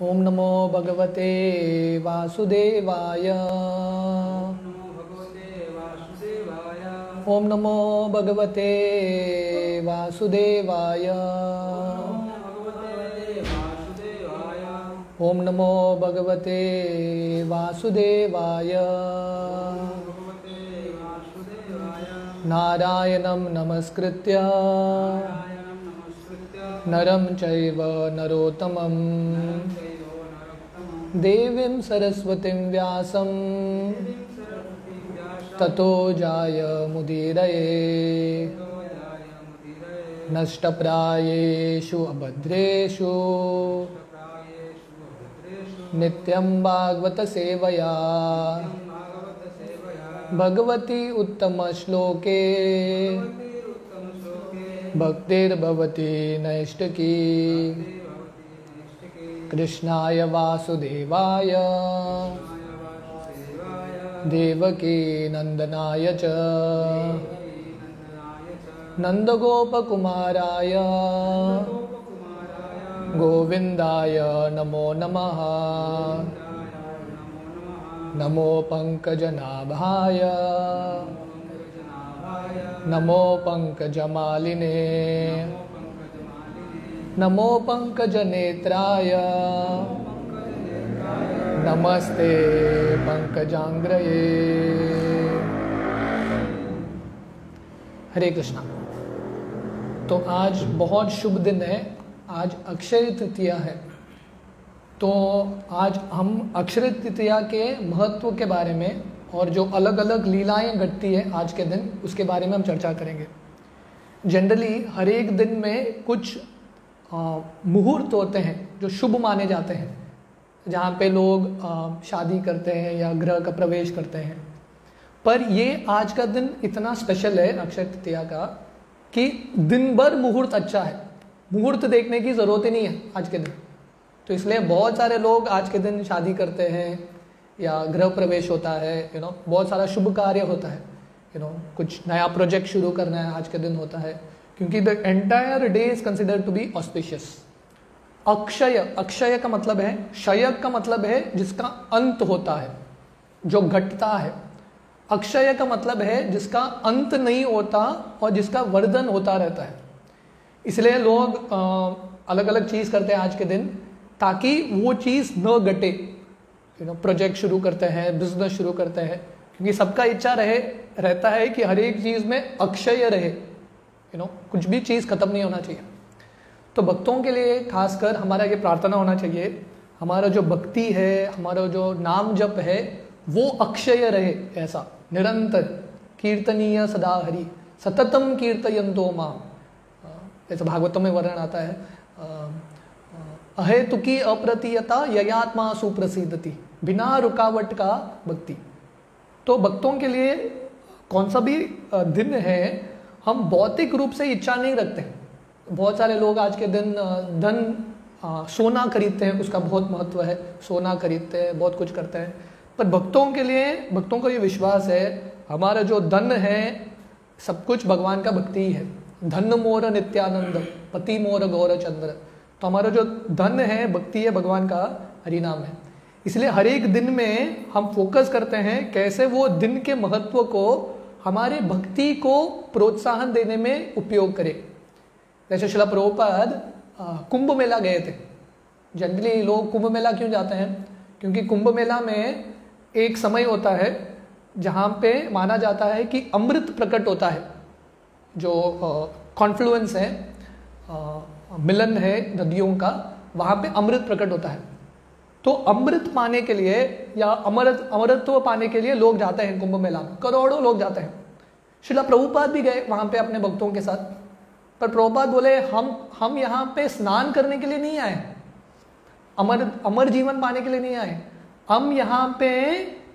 ओम नमो भगवते वासुदेवाय। ओम नमो भगवते वासुदेवाय। ओम नमो भगवते वासुदेवाय। नारायणं नमस्कृत्य नरं चैव नरोत्तमं देवीं सरस्वतीं व्यासं ततो जायमुदीरये। नष्टप्रायेषु अभद्रेषु नित्यं भागवत सेवया भगवती उत्तमश्लोके भक्तिर्भवति नैष्टिकी। कृष्णाय वासुदेवाय देवकी नंदनाय च नंदगोपकुमाराय गोविंदाय नमो नमः। नमो पंकजनाभाय नमो पंकजमालिने नमो पंकजनेत्राय नमस्ते पंकजांग्रये। हरे कृष्णा। तो आज बहुत शुभ दिन है, आज अक्षय तृतीया है। तो आज हम अक्षय तृतीया के महत्व के बारे में और जो अलग अलग लीलाएं घटती है आज के दिन, उसके बारे में हम चर्चा करेंगे। जनरली हर एक दिन में कुछ मुहूर्त होते हैं जो शुभ माने जाते हैं, जहाँ पे लोग शादी करते हैं या गृह का प्रवेश करते हैं। पर ये आज का दिन इतना स्पेशल है अक्षय तृतीया का कि दिन भर मुहूर्त अच्छा है, मुहूर्त देखने की ज़रूरत ही नहीं है आज के दिन। तो इसलिए बहुत सारे लोग आज के दिन शादी करते हैं या गृह प्रवेश होता है, बहुत सारा शुभ कार्य होता है, कुछ नया प्रोजेक्ट शुरू करना है आज के दिन होता है, क्योंकि the entire day is considered to be auspicious. Akshay, Akshay का मतलब है, क्षय का मतलब है जिसका अंत होता है, जो घटता है। अक्षय का मतलब है जिसका अंत नहीं होता और जिसका वर्धन होता रहता है। इसलिए लोग अलग अलग चीज़ करते हैं आज के दिन ताकि वो चीज़ न घटे। प्रोजेक्ट शुरू करते हैं, बिजनेस शुरू करते हैं, क्योंकि सबका इच्छा रहता है कि हर एक चीज़ में अक्षय रहे, कुछ भी चीज़ खत्म नहीं होना चाहिए। तो भक्तों के लिए खासकर हमारा ये प्रार्थना होना चाहिए, हमारा जो भक्ति है, हमारा जो नाम जप है, वो अक्षय रहे, ऐसा निरंतर कीर्तनीय सदा हरि सततम कीर्तयन्तो माम। ऐसा भागवतों में वर्णन आता है, अहेतुकी अप्रतीयता ययात्मा सुप्रसिद्धति, बिना रुकावट का भक्ति। तो भक्तों के लिए कौन सा भी दिन है, हम भौतिक रूप से इच्छा नहीं रखते हैं। बहुत सारे लोग आज के दिन धन सोना खरीदते हैं, उसका बहुत महत्व है, सोना खरीदते हैं, बहुत कुछ करते हैं। पर भक्तों के लिए, भक्तों का ये विश्वास है, हमारा जो धन है सब कुछ भगवान का भक्ति ही है। धन मोर नित्यानंद पति मोर गौरचंद्र। तो हमारा जो धन है, भक्ति है, भगवान का हरिनाम है। इसलिए हर एक दिन में हम फोकस करते हैं कैसे वो दिन के महत्व को हमारे भक्ति को प्रोत्साहन देने में उपयोग करें। जैसे श्रील प्रभुपाद कुंभ मेला गए थे। जनरली लोग कुंभ मेला क्यों जाते हैं? क्योंकि कुंभ मेला में एक समय होता है जहाँ पे माना जाता है कि अमृत प्रकट होता है, जो कॉन्फ्लुएंस है, मिलन है नदियों का, वहाँ पे अमृत प्रकट होता है। तो अमृत पाने के लिए या अमरत्व पाने के लिए लोग जाते हैं कुंभ मेला में, करोड़ों लोग जाते हैं। श्रील प्रभुपाद भी गए वहाँ पे अपने भक्तों के साथ। पर प्रभुपाद बोले हम यहाँ पे स्नान करने के लिए नहीं आए, अमर जीवन पाने के लिए नहीं आए, हम यहाँ पे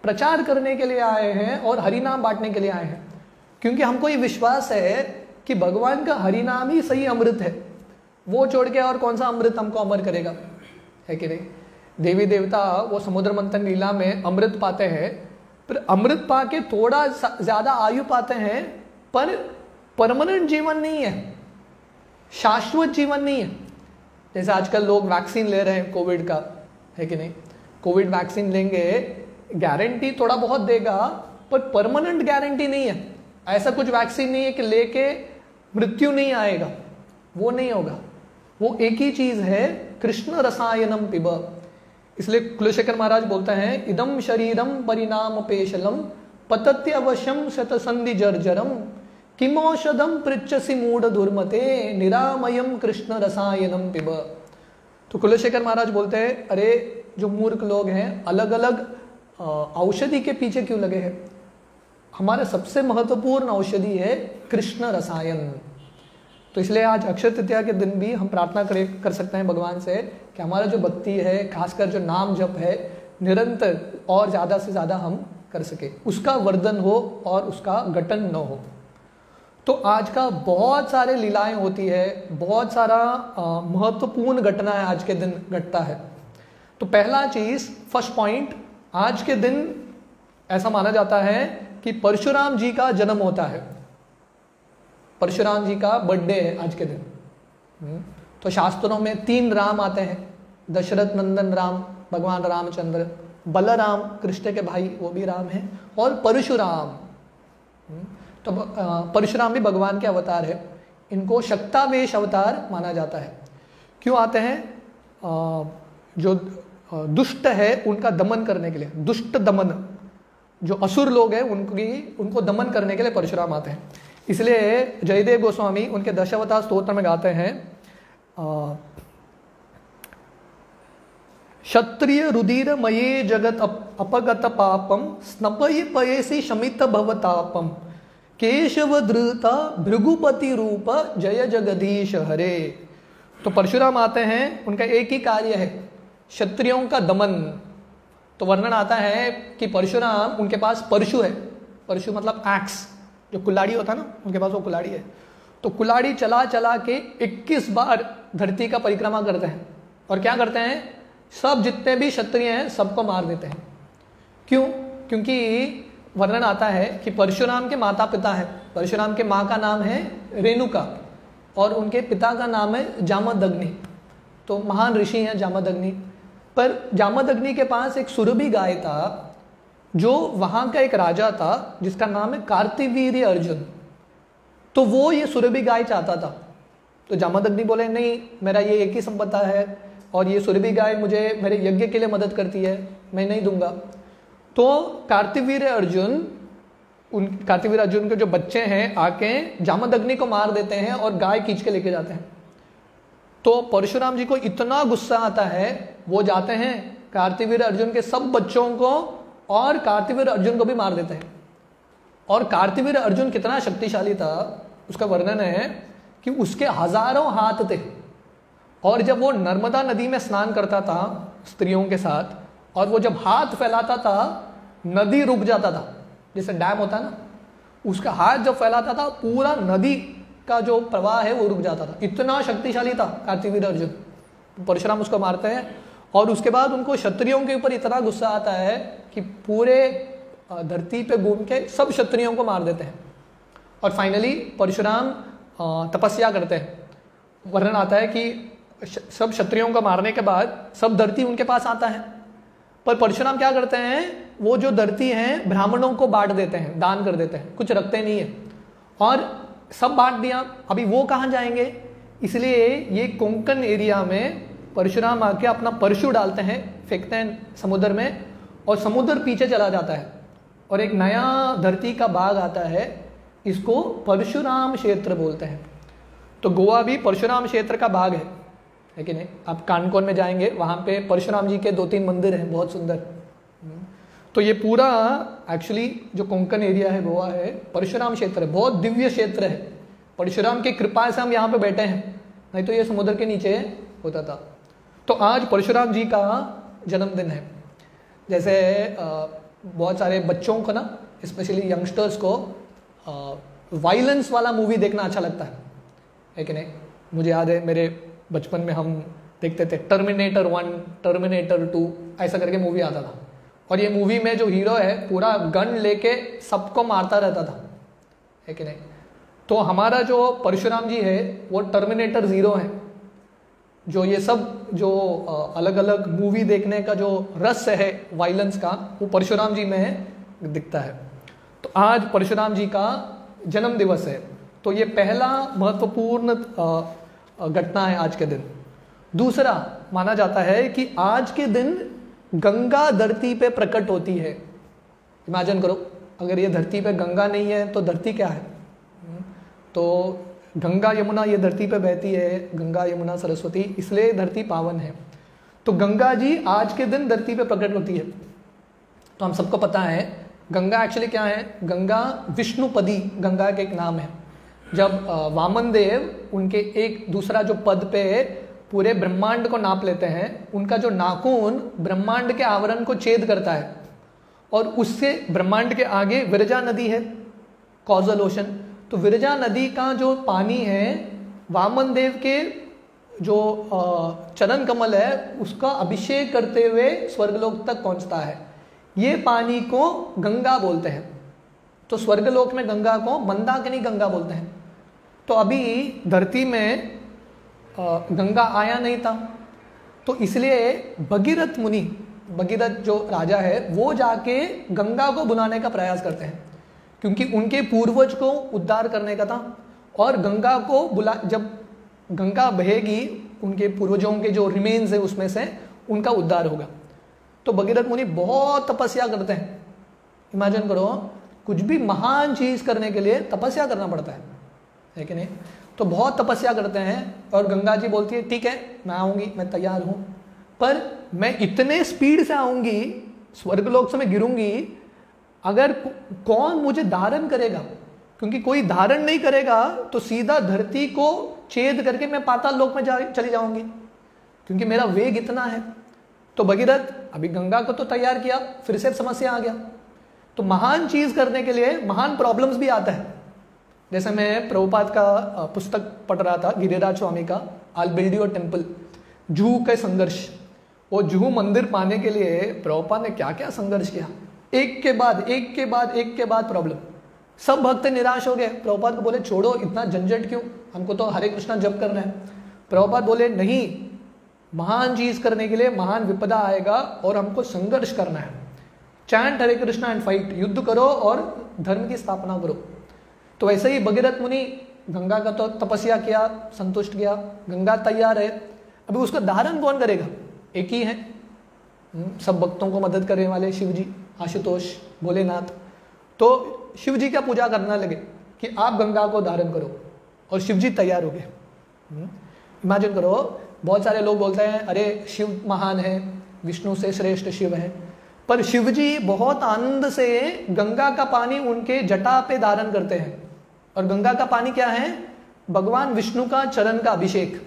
प्रचार करने के लिए आए हैं और हरिनाम बांटने के लिए आए हैं। क्योंकि हमको ये विश्वास है कि भगवान का हरिनाम ही सही अमृत है, वो छोड़ के और कौन सा अमृत हमको अमर करेगा, है कि नहीं। देवी देवता वो समुद्र मंथन लीला में अमृत पाते हैं, पर अमृत पा के थोड़ा ज्यादा आयु पाते हैं, पर परमानेंट जीवन नहीं है, शाश्वत जीवन नहीं है। जैसे आजकल लोग वैक्सीन ले रहे हैं कोविड का, है कि नहीं। कोविड वैक्सीन लेंगे, गारंटी थोड़ा बहुत देगा पर परमानेंट गारंटी नहीं है। ऐसा कुछ वैक्सीन नहीं है कि लेके मृत्यु नहीं आएगा, वो नहीं होगा। वो एक ही चीज है, कृष्ण रसायनम पिब। इसलिए कुलशेखर महाराज बोलते हैं, इदम शरीरम परिणाम पेशलम पतत्य अवश्यम शतसंधि जर्जरम किमौषधम पृच्छसि मूढ़ दुर्मते निरामयम कृष्ण रसायनम पिब। तो कुलशेखर महाराज बोलते हैं, अरे जो मूर्ख लोग हैं अलग अलग औषधि के पीछे क्यों लगे हैं? हमारा सबसे महत्वपूर्ण औषधि है कृष्ण रसायन। तो इसलिए आज अक्षय तृतीया के दिन भी हम प्रार्थना कर सकते हैं भगवान से कि हमारा जो भक्ति है, खासकर जो नाम जप है, निरंतर और ज़्यादा से ज़्यादा हम कर सके, उसका वर्धन हो और उसका घटन न हो। तो आज का बहुत सारे लीलाएं होती है, बहुत सारा महत्वपूर्ण घटना है आज के दिन घटता है। तो पहला चीज, फर्स्ट पॉइंट, आज के दिन ऐसा माना जाता है कि परशुराम जी का जन्म होता है। परशुराम जी का बर्थडे है आज के दिन। तो शास्त्रों में 3 राम आते हैं, दशरथ नंदन राम भगवान रामचंद्र, बलराम कृष्ण के भाई वो भी राम हैं, और परशुराम। तो परशुराम भी भगवान के अवतार है। इनको शक्तावेश अवतार माना जाता है। क्यों आते हैं? जो दुष्ट है उनका दमन करने के लिए, दुष्ट दमन, जो असुर लोग हैं उनको दमन करने के लिए परशुराम आते हैं। इसलिए जयदेव गोस्वामी उनके दशावतार स्तोत्र में गाते हैं, क्षत्रिय रुधिर मये जगत अपगत पापम स्नपय पयसी शमित भवतापम केशव धृता भृगुपति रूप जय जगदीश हरे। तो परशुराम आते हैं, उनका एक ही कार्य है, क्षत्रियों का दमन। तो वर्णन आता है कि परशुराम, उनके पास परशु है, परशु मतलब एक्स, जो कुल्हाड़ी होता है ना, उनके पास वो कुल्हाड़ी है। तो कुल्हाड़ी चला चला के 21 बार धरती का परिक्रमा करते हैं। और क्या करते हैं? सब जितने भी क्षत्रिय हैं सबको मार देते हैं। क्यों? क्योंकि वर्णन आता है कि परशुराम के माता पिता है। परशुराम के माँ का नाम है रेणुका और उनके पिता का नाम है जामदग्नि। तो महान ऋषि हैं जामदग्नि। पर जामदग्नि के पास एक सुरभि गाय था, जो वहाँ का एक राजा था जिसका नाम है कार्तिवीर्य अर्जुन। तो वो ये सुरभि गाय चाहता था। तो जामदग्नि बोले, नहीं, मेरा ये एक ही संपदा है और ये सुरभि गाय मुझे मेरे यज्ञ के लिए मदद करती है, मैं नहीं दूंगा। तो कार्तिवीर्य अर्जुन के जो बच्चे हैं आके जामदग्नि को मार देते हैं और गाय खींच के लेके जाते हैं। तो परशुराम जी को इतना गुस्सा आता है, वो जाते हैं कार्तिवीर्य अर्जुन के सब बच्चों को और कार्तिवीर्य अर्जुन को भी मार देते हैं। और कार्तिवीर्य अर्जुन कितना शक्तिशाली था उसका वर्णन है कि उसके हजारों हाथ थे। और जब वो नर्मदा नदी में स्नान करता था स्त्रियों के साथ, और वो जब हाथ फैलाता था नदी रुक जाता था, जैसे डैम होता है ना, उसका हाथ जब फैलाता था पूरा नदी का जो प्रवाह है वो रुक जाता था। इतना शक्तिशाली था कार्तिवीर्य अर्जुन। परशुराम उसको मारते हैं और उसके बाद उनको क्षत्रियों के ऊपर इतना गुस्सा आता है कि पूरे धरती पे घूम के सब क्षत्रियों को मार देते हैं। और फाइनली परशुराम तपस्या करते हैं। वर्णन आता है कि सब क्षत्रियों को मारने के बाद सब धरती उनके पास आता है, पर परशुराम क्या करते हैं, वो जो धरती है ब्राह्मणों को बांट देते हैं, दान कर देते हैं, कुछ रखते नहीं है। और सब बांट दिया, अभी वो कहाँ जाएंगे? इसलिए ये कोंकण एरिया में परशुराम आके अपना परशु डालते हैं, फेंकते हैं समुद्र में, और समुद्र पीछे चला जाता है और एक नया धरती का भाग आता है। इसको परशुराम क्षेत्र बोलते हैं। तो गोवा भी परशुराम क्षेत्र का भाग है कि नहीं? आप कानकोन में जाएंगे, वहाँ पे परशुराम जी के 2-3 मंदिर हैं, बहुत सुंदर। तो ये पूरा एक्चुअली जो कोंकण एरिया है, गोवा है, परशुराम क्षेत्र है, बहुत दिव्य क्षेत्र है। परशुराम की कृपा से हम यहाँ पे बैठे हैं, नहीं तो ये समुद्र के नीचे होता था। तो आज परशुराम जी का जन्मदिन है। जैसे बहुत सारे बच्चों को ना, स्पेशली यंगस्टर्स को वायलेंस वाला मूवी देखना अच्छा लगता है कि नहीं? मुझे याद है मेरे बचपन में हम देखते थे टर्मिनेटर 1, टर्मिनेटर 2 ऐसा करके मूवी आता था। और ये मूवी में जो हीरो है पूरा गन लेके सबको मारता रहता था, है कि नहीं? तो हमारा जो परशुराम जी है वो टर्मिनेटर 0 है। जो ये सब जो अलग अलग मूवी देखने का जो रस है वायलेंस का, वो परशुराम जी में दिखता है। तो आज परशुराम जी का जन्म दिवस है, तो ये पहला महत्वपूर्ण घटना है आज के दिन। दूसरा माना जाता है कि आज के दिन गंगा धरती पे प्रकट होती है। इमेजिन करो, अगर ये धरती पे गंगा नहीं है तो धरती क्या है? तो गंगा यमुना ये धरती पे बहती है, गंगा यमुना सरस्वती, इसलिए धरती पावन है। तो गंगा जी आज के दिन धरती पे प्रकट होती है। तो हम सबको पता है गंगा एक्चुअली क्या है। गंगा विष्णुपदी गंगा का एक नाम है। जब वामन देव उनके एक दूसरा जो पद पे पूरे ब्रह्मांड को नाप लेते हैं, उनका जो नाखून ब्रह्मांड के आवरण को छेद करता है, और उससे ब्रह्मांड के आगे विरजा नदी है, कॉजल ओशन। तो विरजा नदी का जो पानी है वामन देव के जो चरण कमल है उसका अभिषेक करते हुए स्वर्गलोक तक पहुंचता है। ये पानी को गंगा बोलते हैं। तो स्वर्गलोक में गंगा को मंदाकिनी गंगा बोलते हैं। तो अभी धरती में गंगा आया नहीं था, तो इसलिए भगीरथ मुनि, भगीरथ जो राजा है, वो जाके गंगा को बुलाने का प्रयास करते हैं, क्योंकि उनके पूर्वज को उद्धार करने का था। और गंगा को जब गंगा बहेगी, उनके पूर्वजों के जो रिमेन्स है उसमें से उनका उद्धार होगा। तो भगीरथ मुनि बहुत तपस्या करते हैं। इमेजिन करो, कुछ भी महान चीज करने के लिए तपस्या करना पड़ता है कि नहीं? तो बहुत तपस्या करते हैं, और गंगा जी बोलती है ठीक है मैं आऊंगी, मैं तैयार हूं, पर मैं इतने स्पीड से आऊंगी, स्वर्गलोक से मैं गिरूंगी, अगर कौन मुझे धारण करेगा? क्योंकि कोई धारण नहीं करेगा तो सीधा धरती को छेद करके मैं पाताल लोक में चली जाऊंगी, क्योंकि मेरा वेग इतना है। तो भगीरथ अभी गंगा को तो तैयार किया, फिर से समस्या आ गया। तो महान चीज करने के लिए महान प्रॉब्लम्स भी आता है। जैसे मैं प्रभुपाद का पुस्तक पढ़ रहा था, गिरिराज स्वामी का I will build your temple, Juhu के संघर्ष। वो जुहू मंदिर पाने के लिए प्रभुपाद ने क्या क्या संघर्ष किया, एक के बाद प्रॉब्लम। सब भक्त निराश हो गए। प्रभुपाद को बोले छोड़ो, इतना झंझट क्यों, हमको तो हरे कृष्णा जप करना है। प्रभुपाद बोले नहीं, महान चीज करने के लिए महान विपदा आएगा और हमको संघर्ष करना है। Chant Hare Krishna and fight, युद्ध करो और धर्म की स्थापना करो। तो वैसे ही भगीरथ मुनि गंगा का तो तपस्या किया, संतुष्ट किया, गंगा तैयार है। अभी उसका धारण कौन करेगा? एक ही है, सब भक्तों को मदद करने वाले शिव जी, आशुतोष, भोलेनाथ। तो शिव जी क्या पूजा करना लगे कि आप गंगा को धारण करो, और शिव जी तैयार हो गए। इमेजिन करो, बहुत सारे लोग बोलते हैं अरे शिव महान है, विष्णु से श्रेष्ठ शिव है, पर शिव जी बहुत आनंद से गंगा का पानी उनके जटा पे धारण करते हैं। और गंगा का पानी क्या है? भगवान विष्णु का चरण का अभिषेक।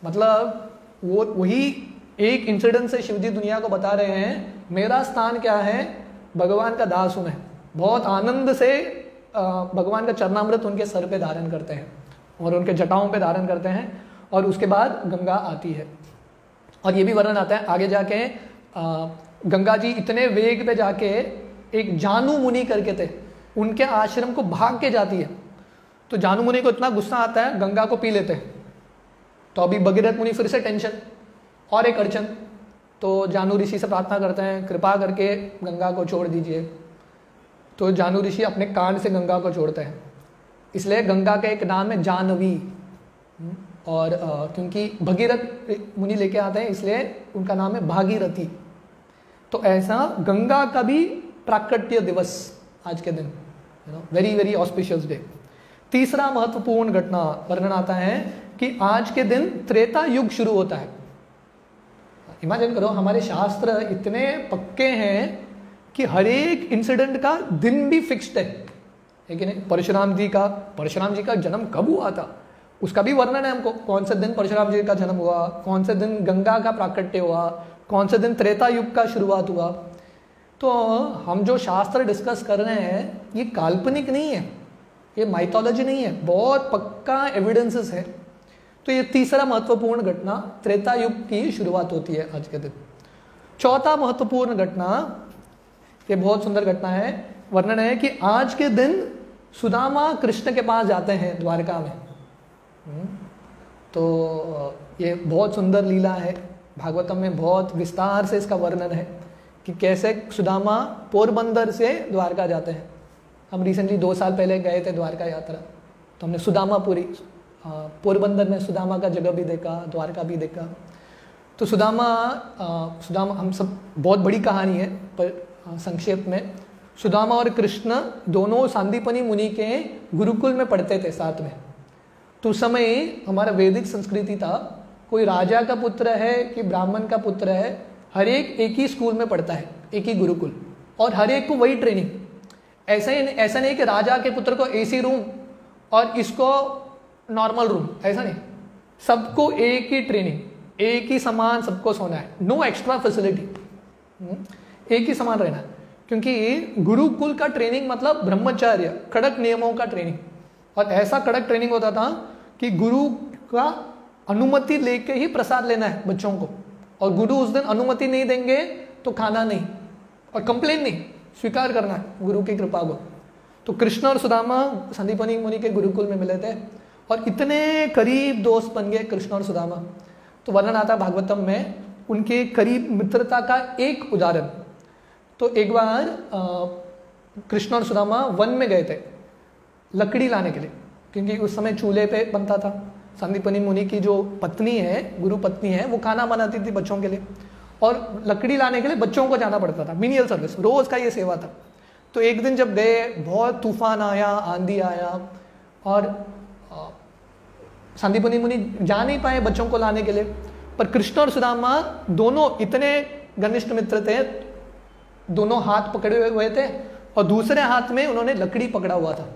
मतलब वो वही एक इंसिडेंट से शिव जी दुनिया को बता रहे हैं, मेरा स्थान क्या है, भगवान का दास हूं मैं। बहुत आनंद से भगवान का चरणामृत उनके सर पे धारण करते हैं और उनके जटाओं पे धारण करते हैं, और उसके बाद गंगा आती है। और ये भी वर्णन आता है आगे जाके, गंगा जी इतने वेग पे जाके एक जानू मुनि करके थे, उनके आश्रम को भाग के जाती है। तो जानू मुनि को इतना गुस्सा आता है, गंगा को पी लेते हैं। तो अभी भगीरथ मुनि फिर से टेंशन और एक अड़चन। तो जानू ऋषि से प्रार्थना करते हैं, कृपा करके गंगा को छोड़ दीजिए। तो जानू ऋषि अपने कान से गंगा को छोड़ते हैं, इसलिए गंगा का एक नाम है जानवी। और क्योंकि भगीरथ मुनि लेके आते हैं इसलिए उनका नाम है भागीरथी। तो ऐसा गंगा का भी प्राकट्य दिवस आज के दिन, वेरी वेरी ऑस्पिशियस डे। तीसरा महत्वपूर्ण घटना वर्णन आता है कि आज के दिन त्रेता युग शुरू होता है। इमेजिन करो, हमारे शास्त्र इतने पक्के हैं कि हर एक इंसिडेंट का दिन भी फिक्स्ड है कि नहीं? परशुराम जी का जन्म कब हुआ था उसका भी वर्णन है हमको, कौन से दिन परशुराम जी का जन्म हुआ, कौन से दिन गंगा का प्राकट्य हुआ, कौन से दिन त्रेता युग का शुरुआत हुआ। तो हम जो शास्त्र डिस्कस कर रहे हैं ये काल्पनिक नहीं है, ये माइथोलॉजी नहीं है, बहुत पक्का एविडेंसेस है। तो ये तीसरा महत्वपूर्ण घटना, त्रेता युग की शुरुआत होती है आज के दिन। चौथा महत्वपूर्ण घटना, ये बहुत सुंदर घटना है, वर्णन है कि आज के दिन सुदामा कृष्ण के पास जाते हैं द्वारका में। तो ये बहुत सुंदर लीला है, भागवतम में बहुत विस्तार से इसका वर्णन है कि कैसे सुदामा पोरबंदर से द्वारका जाते हैं। हम रिसेंटली 2 साल पहले गए थे द्वारका यात्रा, तो हमने सुदामापुरी पोरबंदर में सुदामा का जगह भी देखा, द्वारका भी देखा। तो सुदामा हम सब बहुत बड़ी कहानी है, पर संक्षेप में सुदामा और कृष्ण दोनों सांदीपनी मुनि के गुरुकुल में पढ़ते थे साथ में। तो उस समय हमारा वैदिक संस्कृति था, कोई राजा का पुत्र है कि ब्राह्मण का पुत्र है, हर एक ही स्कूल में पढ़ता है, एक ही गुरुकुल, और हर एक को वही ट्रेनिंग। ऐसा नहीं कि राजा के पुत्र को एसी रूम और इसको नॉर्मल रूम, ऐसा नहीं, सबको एक ही ट्रेनिंग, एक ही समान सबको सोना है, नो एक्स्ट्रा फैसिलिटी, एक ही समान रहना। क्योंकि गुरुकुल का ट्रेनिंग मतलब ब्रह्मचर्य, कड़क नियमों का ट्रेनिंग, और ऐसा कड़क ट्रेनिंग होता था कि गुरु का अनुमति लेके ही प्रसाद लेना है बच्चों को, और गुरु उस दिन अनुमति नहीं देंगे तो खाना नहीं, और कंप्लेन नहीं, स्वीकार करना है गुरु की कृपा को। तो कृष्ण और सुदामा संदीपनी मुनि के गुरुकुल में मिले थे और इतने करीब दोस्त बन गए कृष्ण और सुदामा। तो वर्णन आता है भागवतम में उनके करीब मित्रता का एक उदाहरण। तो एक बार कृष्ण और सुदामा वन में गए थे लकड़ी लाने के लिए, क्योंकि उस समय चूल्हे पे बनता था। संदीपनी मुनि की जो पत्नी है, गुरु पत्नी है, वो खाना बनाती थी बच्चों के लिए, और लकड़ी लाने के लिए बच्चों को जाना पड़ता था, मिनियल सर्विस, रोज का ये सेवा था। तो एक दिन जब गए, बहुत तूफान आया, आंधी आया, और संदीपनी मुनि जा नहीं पाए बच्चों को लाने के लिए। पर कृष्ण और सुदामा दोनों इतने घनिष्ठ मित्र थे, दोनों हाथ पकड़े हुए थे और दूसरे हाथ में उन्होंने लकड़ी पकड़ा हुआ था।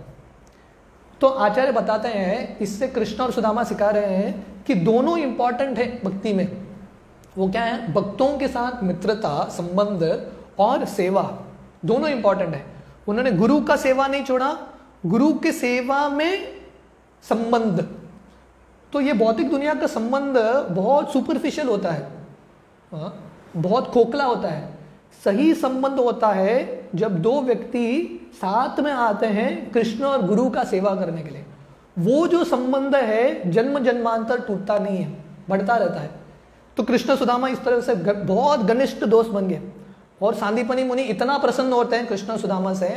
तो आचार्य बताते हैं इससे कृष्ण और सुदामा सिखा रहे हैं कि दोनों इंपॉर्टेंट है भक्ति में। वो क्या है? भक्तों के साथ मित्रता, संबंध और सेवा दोनों इंपॉर्टेंट है। उन्होंने गुरु का सेवा नहीं छोड़ा, गुरु के सेवा में संबंध। तो ये भौतिक दुनिया का संबंध बहुत सुपरफिशियल होता है, बहुत खोखला होता है। सही संबंध होता है जब दो व्यक्ति साथ में आते हैं कृष्ण और गुरु का सेवा करने के लिए। वो जो संबंध है जन्म जन्मांतर टूटता नहीं है, बढ़ता रहता है। तो कृष्ण सुदामा इस तरह से बहुत घनिष्ठ दोस्त बन गए, और सांदीपनी मुनि इतना प्रसन्न होते हैं कृष्ण सुदामा से,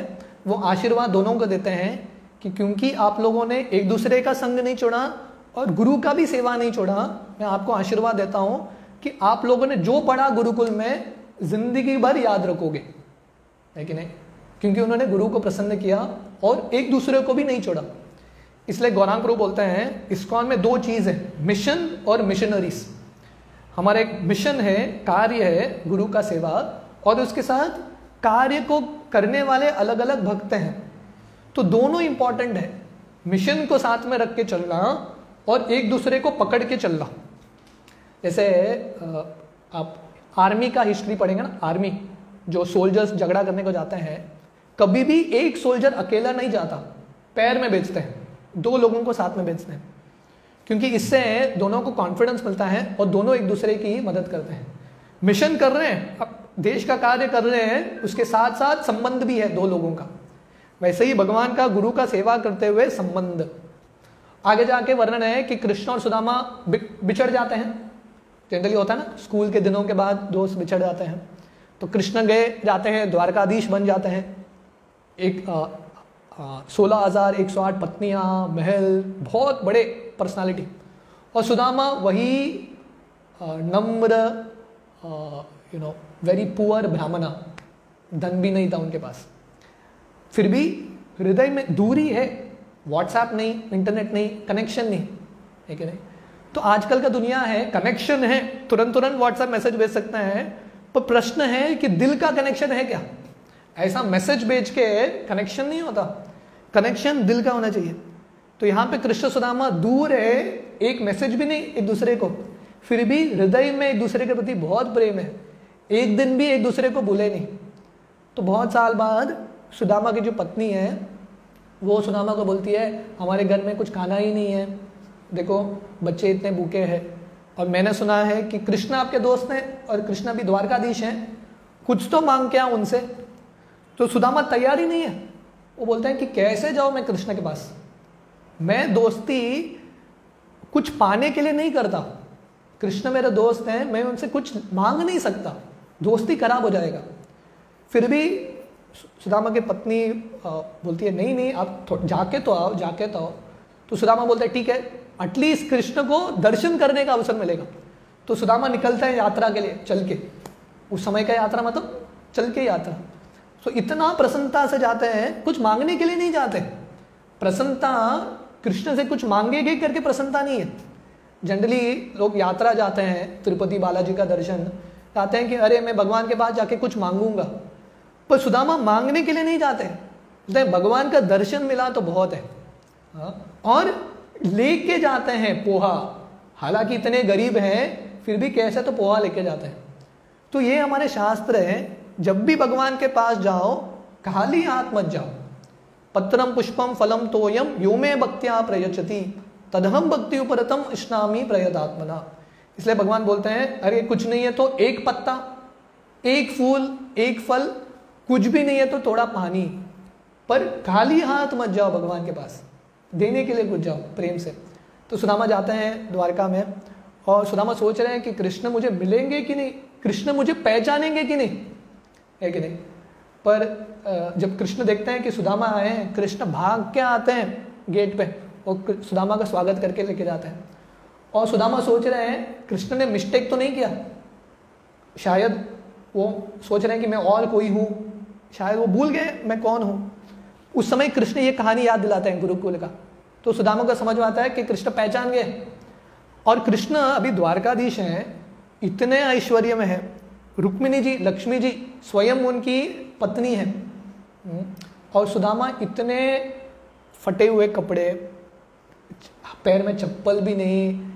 वो आशीर्वाद दोनों को देते हैं कि क्योंकि आप लोगों ने एक दूसरे का संग नहीं छोड़ा और गुरु का भी सेवा नहीं छोड़ा, मैं आपको आशीर्वाद देता हूं कि आप लोगों ने जो पढ़ा गुरुकुल में जिंदगी भर याद रखोगे, है कि नहीं? क्योंकि उन्होंने गुरु को प्रसन्न किया और एक दूसरे को भी नहीं छोड़ा। इसलिए गौरांग प्रभु बोलते हैं इस्कॉन में दो चीज है, मिशन और मिशनरीज। हमारा एक मिशन है, कार्य है गुरु का सेवा, और उसके साथ कार्य को करने वाले अलग अलग भक्त हैं। तो दोनों इंपॉर्टेंट है, मिशन को साथ में रख के चलना और एक दूसरे को पकड़ के चलना। जैसे आप आर्मी का हिस्ट्री पढ़ेंगे ना, आर्मी जो सोल्जर्स झगड़ा करने को जाते हैं, कभी भी एक सोल्जर अकेला नहीं जाता, पैर में भेजते हैं, दो लोगों को साथ में भेजते हैं, क्योंकि इससे दोनों को कॉन्फिडेंस मिलता है और दोनों एक दूसरे की मदद करते हैं। मिशन कर रहे हैं, अब देश का कार्य कर रहे हैं, उसके साथ साथ संबंध भी है दो लोगों का। वैसे ही भगवान का गुरु का सेवा करते हुए संबंध। आगे जाके वर्णन है कि कृष्ण और सुदामा बिछड़ जाते हैं, जनरली होता है ना, स्कूल के दिनों के बाद दोस्त बिछड़ जाते हैं। तो कृष्ण गए जाते हैं, द्वारकाधीश बन जाते हैं, एक 16,108 पत्नियां, महल, बहुत बड़े पर्सनालिटी। और सुदामा वही नम्र, वेरी पुअर ब्राह्मणा, धन भी नहीं था उनके पास, फिर भी हृदय में दूरी है, व्हाट्सएप नहीं, इंटरनेट नहीं, कनेक्शन नहीं, है कि नहीं? तो आजकल का दुनिया है, कनेक्शन है, तुरंत व्हाट्सएप मैसेज भेज सकते हैं, पर प्रश्न है कि दिल का कनेक्शन है क्या? ऐसा मैसेज भेज के कनेक्शन नहीं होता, कनेक्शन दिल का होना चाहिए। तो यहाँ पे कृष्ण सुदामा दूर है, एक मैसेज भी नहीं एक दूसरे को, फिर भी हृदय में एक दूसरे के प्रति बहुत प्रेम है, एक दिन भी एक दूसरे को भूले नहीं। तो बहुत साल बाद सुदामा की जो पत्नी है वो सुदामा को बोलती है हमारे घर में कुछ खाना ही नहीं है, देखो बच्चे इतने भूखे हैं, और मैंने सुना है कि कृष्ण आपके दोस्त हैं और कृष्ण भी द्वारकाधीश हैं, कुछ तो मांग के आओ उनसे। तो सुदामा तैयार ही नहीं है, वो बोलते हैं कि कैसे जाओ मैं कृष्ण के पास, मैं दोस्ती कुछ पाने के लिए नहीं करता, कृष्ण मेरे दोस्त हैं, मैं उनसे कुछ मांग नहीं सकता, दोस्ती खराब हो जाएगा। फिर भी सुदामा की पत्नी बोलती है नहीं नहीं आप जाके तो आओ, जाके तो आओ। तो सुदामा बोलता है ठीक है, एटलीस्ट कृष्ण को दर्शन करने का अवसर मिलेगा। तो सुदामा निकलता है यात्रा के लिए, चल के। उस समय का यात्रा मतलब चल के यात्रा। तो इतना प्रसन्नता से जाते हैं, कुछ मांगने के लिए नहीं जाते। प्रसन्नता कृष्ण से कुछ मांगेगे करके प्रसन्नता नहीं है। जनरली लोग यात्रा जाते हैं, तिरुपति बालाजी का दर्शन, चाहते हैं कि अरे मैं भगवान के पास जाके कुछ मांगूंगा, पर सुदामा मांगने के लिए नहीं जाते। भगवान का दर्शन मिला तो बहुत है। और लेके जाते हैं पोहा, हालांकि इतने गरीब हैं फिर भी कैसे तो पोहा लेके जाते हैं। तो ये हमारे शास्त्र है, जब भी भगवान के पास जाओ खाली हाथ मत जाओ। पत्रम पुष्पम फलम तोयम यो मे भक्त्या प्रयच्छति तदहम भक्ति उपरतम इष्णामि प्रयतात्मना। इसलिए भगवान बोलते हैं अरे कुछ नहीं है तो एक पत्ता, एक फूल, एक फल, कुछ भी नहीं है तो थोड़ा पानी, पर खाली हाथ मत जाओ भगवान के पास, देने के लिए कुछ जाओ प्रेम से। तो सुदामा जाते हैं द्वारका में, और सुदामा सोच रहे हैं कि कृष्ण मुझे मिलेंगे कि नहीं, कृष्ण मुझे पहचानेंगे कि नहीं, है कि नहीं। पर जब कृष्ण देखते हैं कि सुदामा आए हैं, कृष्ण भाग के आते हैं गेट पे और सुदामा का स्वागत करके लेके जाते हैं। और सुदामा सोच रहे हैं कृष्ण ने मिस्टेक तो नहीं किया, शायद वो सोच रहे हैं कि मैं और कोई हूँ, शायद वो भूल गए मैं कौन हूँ। उस समय कृष्ण ये कहानी याद दिलाते हैं गुरुकुल का। तो सुदामा को समझ में आता है कि कृष्ण पहचान गए। और कृष्ण अभी द्वारकाधीश हैं, इतने ऐश्वर्य में है। रुक्मिणी जी, लक्ष्मी जी स्वयं उनकी पत्नी है, और सुदामा इतने फटे हुए कपड़े, पैर में चप्पल भी नहीं,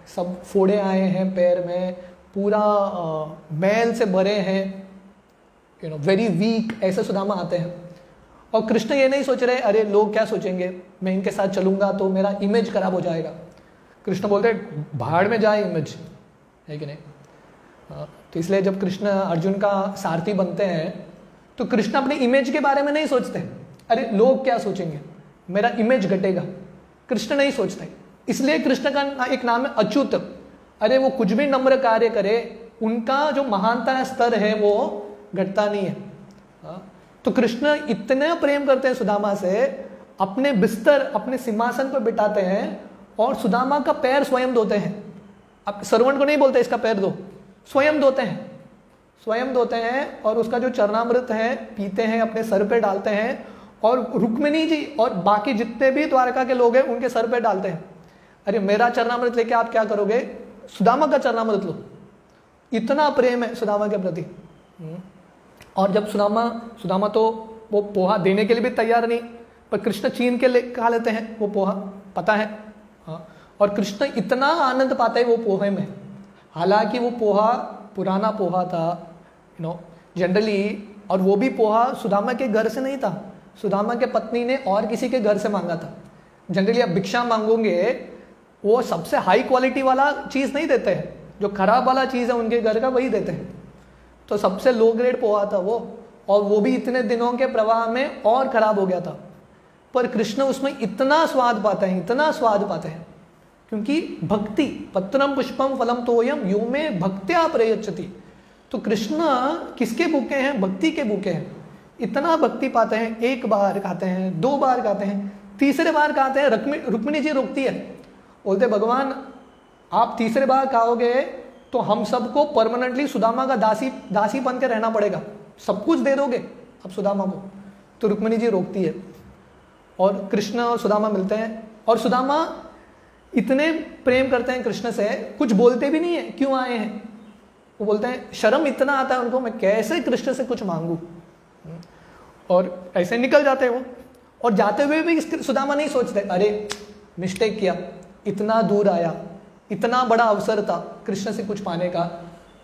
सब फोड़े आए हैं पैर में, पूरा मैल से भरे हैं, वेरी वीक, ऐसे सुदामा आते हैं। और कृष्ण ये नहीं सोच रहे अरे लोग क्या सोचेंगे, मैं इनके साथ चलूंगा तो मेरा इमेज खराब हो जाएगा। कृष्ण बोलते भाड़ में जाए इमेज, है कि नहीं। तो इसलिए जब कृष्ण अर्जुन का सारथी बनते हैं तो कृष्ण अपनी इमेज के बारे में नहीं सोचते, अरे लोग क्या सोचेंगे, मेरा इमेज घटेगा, कृष्ण नहीं सोचते। इसलिए कृष्ण का एक नाम है अच्युत। अरे वो कुछ भी नम्र कार्य करे, उनका जो महानता स्तर है वो घटता नहीं है। तो कृष्ण इतना प्रेम करते हैं सुदामा से, अपने बिस्तर अपने सिंहासन पर बिठाते हैं और सुदामा का पैर स्वयं धोते हैं। अब सर्वेंट को नहीं बोलते इसका पैर धो, स्वयं धोते हैं, स्वयं धोते हैं। और उसका जो चरणामृत है पीते हैं, अपने सर पे डालते हैं, और रुक्मिणी जी और बाकी जितने भी द्वारका के लोग हैं उनके सर पे डालते हैं। अरे मेरा चरणामृत लेके आप क्या करोगे, सुदामा का चरणामृत लो। इतना प्रेम है सुदामा के प्रति। और जब सुदामा तो वो पोहा देने के लिए भी तैयार नहीं, पर कृष्ण छीन के खा लेते हैं वो पोहा, पता है। हाँ, और कृष्ण इतना आनंद पाते हैं वो पोहे में। हालांकि वो पोहा पुराना पोहा था, जनरली, और वो भी पोहा सुदामा के घर से नहीं था, सुदामा के पत्नी ने और किसी के घर से मांगा था। जनरली आप भिक्षा मांगोगे वो सबसे हाई क्वालिटी वाला चीज़ नहीं देते हैं, जो खराब वाला चीज़ है उनके घर का वही देते हैं। तो सबसे लो ग्रेड पोहा था वो, और वो भी इतने दिनों के प्रवाह में और खराब हो गया था। पर कृष्ण उसमें इतना स्वाद पाते हैं, इतना स्वाद पाते हैं, क्योंकि भक्ति, पत्रम पुष्पम फलम तोयम यो मे भक्त्या प्रयच्छति। तो कृष्ण किसके भूखे हैं, भक्ति के भूखे हैं। इतना भक्ति पाते हैं, एक बार खाते हैं, दो बार खाते हैं, तीसरे बार खाते हैं। रुक्मिणी जी रोकती है, बोलते भगवान आप तीसरे बार खाओगे तो हम सबको परमानेंटली सुदामा का दासी बन के रहना पड़ेगा, सब कुछ दे दोगे अब सुदामा को। तो रुक्मिणी जी रोकती है, और कृष्ण और सुदामा मिलते हैं। और सुदामा इतने प्रेम करते हैं कृष्ण से, कुछ बोलते भी नहीं है क्यों आए हैं। वो बोलते हैं, शर्म इतना आता है उनको, मैं कैसे कृष्ण से कुछ मांगू, और ऐसे निकल जाते हैं वो। और जाते हुए भी सुदामा नहीं सोचते अरे मिस्टेक किया, इतना दूर आया, इतना बड़ा अवसर था कृष्ण से कुछ पाने का,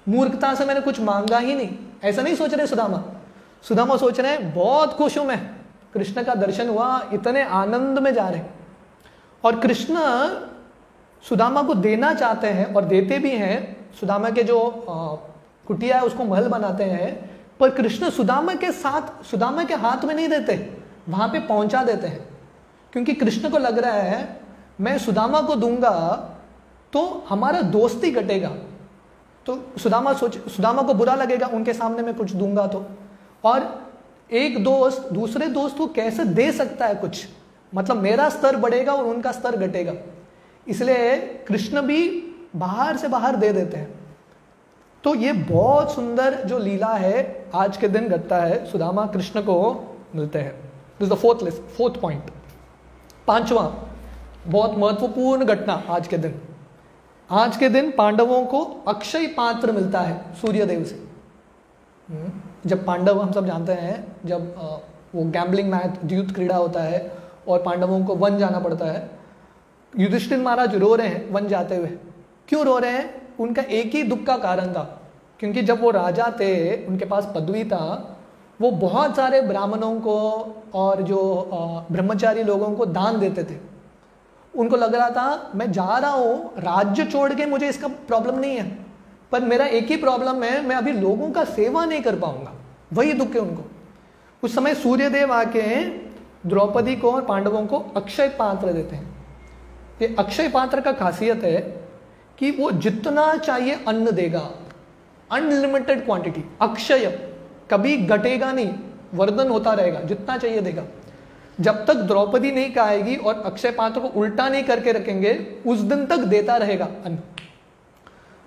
मूर्खता से मैंने कुछ मांगा ही नहीं, ऐसा नहीं सोच रहे सुदामा सोच रहे हैं बहुत खुश हूं मैं, कृष्ण का दर्शन हुआ, इतने आनंद में जा रहे हैं। और कृष्ण सुदामा को देना चाहते हैं और देते भी हैं। सुदामा के जो कुटिया है उसको महल बनाते हैं, पर कृष्ण सुदामा के साथ, सुदामा के हाथ में नहीं देते, वहां पे पहुंचा देते हैं। क्योंकि कृष्ण को लग रहा है मैं सुदामा को दूंगा तो हमारा दोस्ती घटेगा। तो सुदामा को बुरा लगेगा उनके सामने मैं कुछ दूंगा तो, और एक दोस्त दूसरे दोस्त को कैसे दे सकता है कुछ, मतलब मेरा स्तर बढ़ेगा और उनका स्तर घटेगा। इसलिए कृष्ण भी बाहर से बाहर दे देते हैं। तो ये बहुत सुंदर जो लीला है आज के दिन घटता है, सुदामा कृष्ण को मिलते हैं। This the fourth point. पांचवा बहुत महत्वपूर्ण घटना आज के दिन। आज के दिन पांडवों को अक्षय पात्र मिलता है सूर्यदेव से। जब पांडव, हम सब जानते हैं, जब वो गैम्बलिंग मैच, द्यूत क्रीड़ा होता है और पांडवों को वन जाना पड़ता है, युधिष्ठिर महाराज रो रहे हैं वन जाते हुए। क्यों रो रहे हैं? उनका एक ही दुख का कारण था, क्योंकि जब वो राजा थे, उनके पास पदवी था, वो बहुत सारे ब्राह्मणों को और जो ब्रह्मचारी लोगों को दान देते थे। उनको लग रहा था मैं जा रहा हूँ राज्य छोड़ के, मुझे इसका प्रॉब्लम नहीं है, पर मेरा एक ही प्रॉब्लम है, मैं अभी लोगों का सेवा नहीं कर पाऊंगा, वही दुख है उनको। उस समय सूर्यदेव आके द्रौपदी को और पांडवों को अक्षय पात्र देते हैं। ये अक्षय पात्र का खासियत है कि वो जितना चाहिए अन्न देगा, अनलिमिटेड क्वांटिटी, अक्षय, कभी घटेगा नहीं, वर्धन होता रहेगा, जितना चाहिए देगा। जब तक द्रौपदी नहीं कहेगी और अक्षय पात्र को उल्टा नहीं करके रखेंगे, उस दिन तक देता रहेगा अन्न।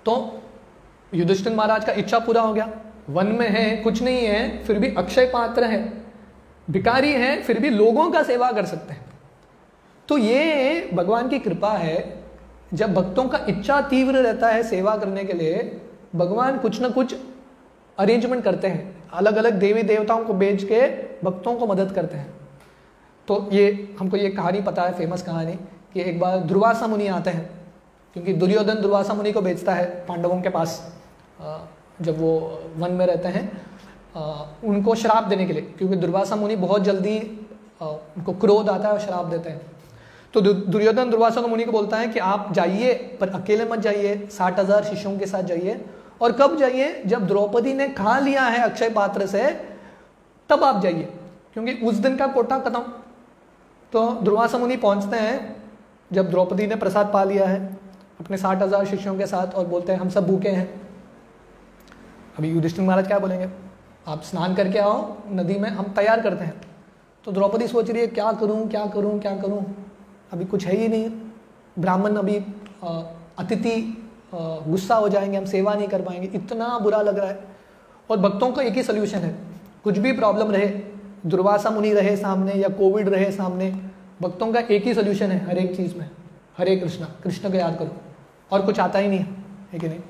तो युधिष्ठिर महाराज का इच्छा पूरा हो गया, वन में है, कुछ नहीं है, फिर भी अक्षय पात्र है, भिखारी है, फिर भी लोगों का सेवा कर सकते हैं। तो ये भगवान की कृपा है, जब भक्तों का इच्छा तीव्र रहता है सेवा करने के लिए, भगवान कुछ ना कुछ अरेंजमेंट करते हैं, अलग अलग देवी देवताओं को भेज के भक्तों को मदद करते हैं। तो ये हमको ये कहानी पता है, फेमस कहानी, कि एक बार दुर्वासा मुनि आते हैं, क्योंकि दुर्योधन दुर्वासा मुनि को भेजता है पांडवों के पास जब वो वन में रहते हैं, उनको श्राप देने के लिए, क्योंकि दुर्वासा मुनि बहुत जल्दी उनको क्रोध आता है और श्राप देते हैं। तो दुर्योधन दुर्वासा मुनि को बोलता है कि आप जाइए, पर अकेले मत जाइए, 60,000 शिष्यों के साथ जाइए। और कब जाइए? जब द्रौपदी ने खा लिया है अक्षय पात्र से, तब आप जाइए, क्योंकि उस दिन का कोटा खत्म। तो दुर्वासा मुनि पहुंचते हैं जब द्रौपदी ने प्रसाद पा लिया है अपने 60,000 शिष्यों के साथ, और बोलते हैं हम सब भूखे हैं। अभी युधिष्ठिर महाराज क्या बोलेंगे? आप स्नान करके आओ नदी में, हम तैयार करते हैं। तो द्रौपदी सोच रही है क्या करूं क्या करूं क्या करूं, अभी कुछ है ही नहीं, ब्राह्मण अभी अतिथि गुस्सा हो जाएंगे, हम सेवा नहीं कर पाएंगे, इतना बुरा लग रहा है। और भक्तों का एक ही सोल्यूशन है, कुछ भी प्रॉब्लम रहे, दुर्वासा मुनि रहे सामने या कोविड रहे सामने, भक्तों का एक ही सोल्यूशन है हर एक चीज़ में, हरे कृष्णा, कृष्ण को याद करो, और कुछ आता ही नहीं है कि नहीं।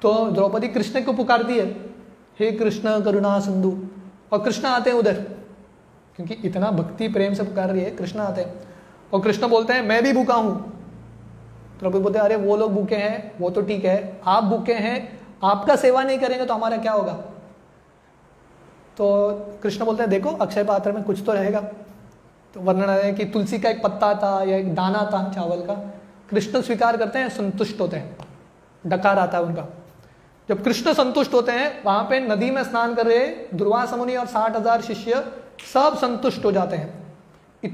तो द्रौपदी कृष्ण को पुकारती है, हे कृष्ण करुणा सिंधु, और कृष्ण आते हैं उधर, क्योंकि इतना भक्ति प्रेम से पुकार रही है, कृष्ण आते हैं और कृष्ण बोलते हैं मैं भी भूखा हूं। द्रौपदी बोलते हैं अरे वो लोग भूखे हैं वो तो ठीक है, आप भूखे हैं, आपका सेवा नहीं करेंगे तो हमारा क्या होगा। तो कृष्ण बोलते हैं देखो अक्षय पात्र में कुछ तो रहेगा। तो वर्णन है कि तुलसी का एक पत्ता था या एक दाना था चावल का, कृष्ण स्वीकार करते हैं, संतुष्ट होते हैं, डकार आता है उनका। जब कृष्ण संतुष्ट होते हैं, वहां पे नदी में स्नान कर रहे दुर्वासा मुनि और 60,000 शिष्य सब संतुष्ट हो जाते हैं।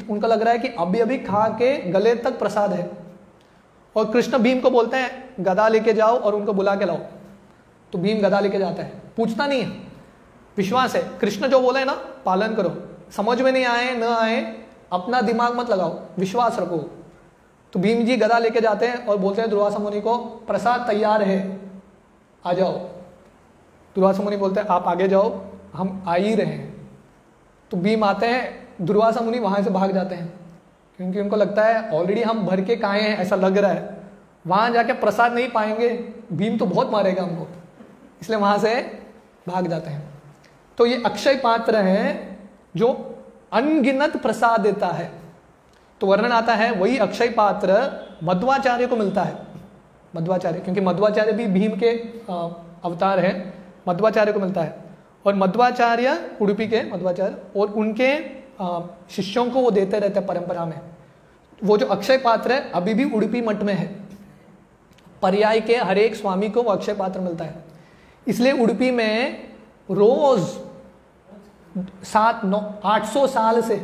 उनका लग रहा है कि अभी अभी खा के गले तक प्रसाद है। और कृष्ण भीम को बोलते हैं गदा लेके जाओ और उनको बुला के लाओ। तो भीम गदा लेके जाता है, पूछता नहीं है, विश्वास है कृष्ण जो बोले ना पालन करो, समझ में नहीं आए न आए अपना दिमाग मत लगाओ, विश्वास रखो। तो भीम जी गदा लेके जाते हैं और बोलते हैं दुर्वासा मुनि को प्रसाद तैयार है, आ जाओ। दुर्वासा मुनि बोलते हैं आप आगे जाओ, हम आ ही रहे हैं। तो भीम आते हैं, दुर्वासा मुनि वहां से भाग जाते हैं, क्योंकि उनको लगता है ऑलरेडी हम भर के खाए हैं, ऐसा लग रहा है, वहां जाके प्रसाद नहीं पाएंगे, भीम तो बहुत मारेगा हमको, इसलिए वहां से भाग जाते हैं। तो ये अक्षय पात्र है जो अनगिनत प्रसाद देता है। तो वर्णन आता है वही अक्षय पात्र मध्वाचार्य को मिलता है। मध्वाचार्य, क्योंकि मध्वाचार्य भी भीम के अवतार है, मध्वाचार्य को मिलता है। और मध्वाचार्य उडुपी के मध्वाचार्य, और उनके शिष्यों को वो देते रहते हैं परंपरा में। वो जो अक्षय पात्र है अभी भी उडुपी मठ में है, पर्याय के हर एक स्वामी को वो अक्षय पात्र मिलता है। इसलिए उडुपी में रोज 800 साल से